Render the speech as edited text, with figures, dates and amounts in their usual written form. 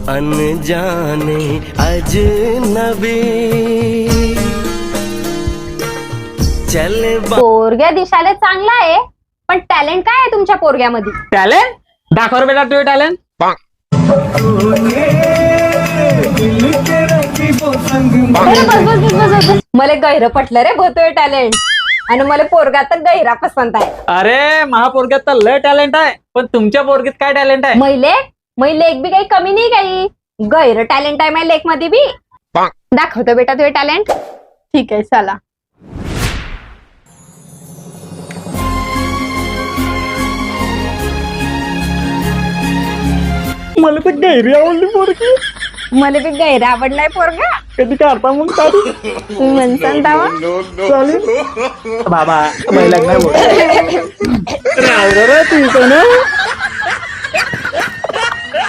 अनजाने अजनबी चल पोरग्या दिसायला चांगला आहे, पण टॅलेंट काय आहे तुमच्या पोरग्यामध्ये? टॅलेंट दाखव रे बेटा तुझे टॅलेंट. मला गैर पटलं रे भोतोय टॅलेंट, आणि मला पोरगा तर गैरा पसंत आहे. अरे महापोरग्यात तर लय टॅलेंट आहे, पण तुमच्या पोरगीत काय टॅलेंट आहे? मै लेख बी काही कमी नाही, काही गैर टॅलेंट आहे माझ्या लेख मध्ये बी. दाखवतो बेटा तुझे टॅलेंट. ठीक आहे चला. मला तर गैरी आवडली पोरगी. मला बी गैर आवडलाय पोरगा. कधी काढता मग काढू म्हणसान दावा. चालेल बाबा बैलाग नाही बोल. राव रे तू ना.